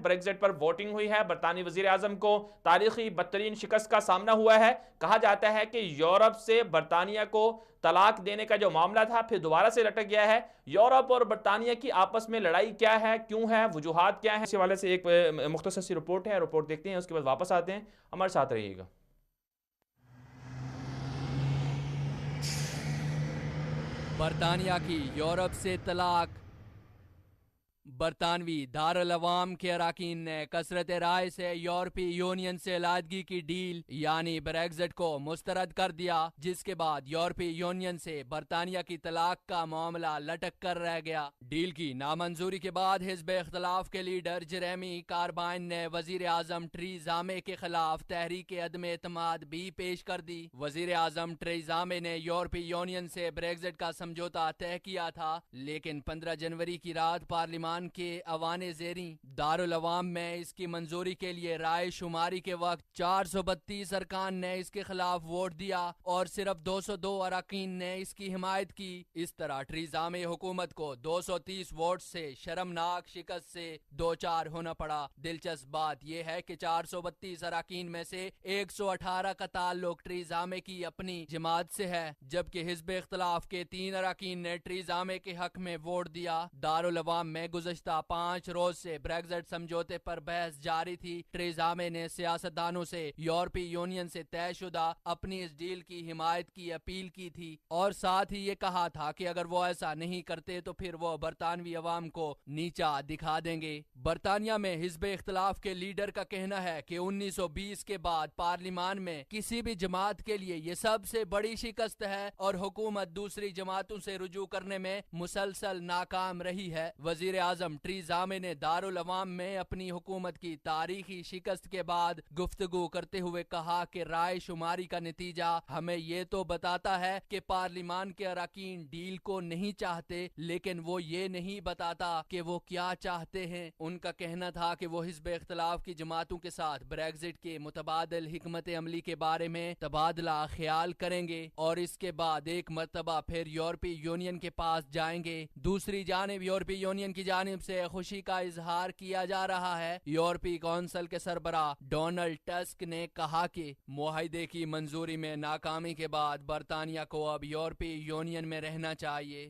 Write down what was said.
Brexit پر voting ہوئی ہے، برطانوی وزیر اعظم کو تاریخی بدترین شکست کا سامنا ہوا ہے۔ کہا جاتا ہے کہ یورپ سے برطانیہ کو طلاق دینے کا جو معاملہ تھا پھر دوبارہ سے لٹک گیا ہے۔ یورپ اور برطانیہ کی آپس میں لڑائی کیا ہے، کیوں ہے، وجوہات کیا ہیں، اس حوالے سے ایک مختصر سی رپورٹ ہے، رپورٹ دیکھتے ہیں، اس کے بعد واپس آتے ہیں، ہمارے ساتھ رہیے گا۔ برطانیہ کی یورپ سے طلاق۔ برطانوی دارالعوام کے اراکین نے کثرت رائے سے یورپی یونین سے علیحدگی کی ڈیل یعنی بریگزٹ کو مسترد کر دیا، جس کے بعد یورپی یونین سے برطانیہ کی طلاق کا معاملہ لٹک کر رہ گیا۔ ڈیل کی نامنظوری کے بعد حزب اختلاف کے لیڈر جریمی کاربائن نے وزیر اعظم ٹریزا مے کے خلاف تحریک عدم اعتماد بھی پیش کر دی۔ وزیر اعظم ٹریزا مے نے یورپی یونین سے بریگزٹ کا سمجھوتا طے کیا تھا، لیکن 15 جنوری کی رات پارلیمان کے ایوان زیریں دارالعوام میں اس کی منظوری کے لیے رائے شماری کے وقت 432 ارکان نے اس کے خلاف ووٹ دیا اور صرف 202 اراکین نے اس کی حمایت کی۔ اس طرح ٹریزا مے حکومت کو 230 ووٹ سے شرمناک شکست سے دوچار ہونا پڑا۔ دلچسپ بات یہ ہے کہ 432 اراکین میں سے 118 کا تعلق ٹریزا مے کی اپنی جماعت سے ہے، جبکہ حزب اختلاف کے 3 اراکین نے ٹریزا مے کے حق میں ووٹ دیا۔ دارالعوام میں گزشتہ 5 روز سے بریگزٹ سمجھوتے پر بحث جاری تھی۔ ٹریزا مے نے سیاستدانوں سے یورپی یونین سے طے شدہ اپنی اس ڈیل کی حمایت کی اپیل کی تھی اور ساتھ ہی یہ کہا تھا کہ اگر وہ ایسا نہیں کرتے تو پھر وہ برطانوی عوام کو نیچا دکھا دیں گے۔ برطانیہ میں حزب اختلاف کے لیڈر کا کہنا ہے کہ 1920 کے بعد پارلیمان میں کسی بھی جماعت کے لیے یہ سب سے بڑی شکست ہے اور حکومت دوسری جماعتوں سے رجوع کرنے میں مسلسل ناکام رہی ہے۔ وزیر اعظم ٹریزا مے نے دارالعوام میں اپنی حکومت کی تاریخی شکست کے بعد گفتگو کرتے ہوئے کہا کہ رائے شماری کا نتیجہ ہمیں یہ تو بتاتا ہے کہ پارلیمان کے اراکین ڈیل کو نہیں چاہتے، لیکن وہ یہ نہیں بتاتا کہ وہ کیا چاہتے ہیں۔ ان کا کہنا تھا کہ وہ حزب اختلاف کی جماعتوں کے ساتھ بریگزٹ کے متبادل حکمت عملی کے بارے میں تبادلہ خیال کریں گے اور اس کے بعد ایک مرتبہ پھر یورپی یونین کے پاس جائیں گے۔ دوسری جانب یورپی یونین کی جانب سے خوشی کا اظہار کیا جا رہا ہے۔ یورپی کونسل کے سربراہ ڈونلڈ ٹسک نے کہا کہ معاہدے کی منظوری میں ناکامی کے بعد برطانیہ کو اب یورپی یونین میں رہنا چاہیے۔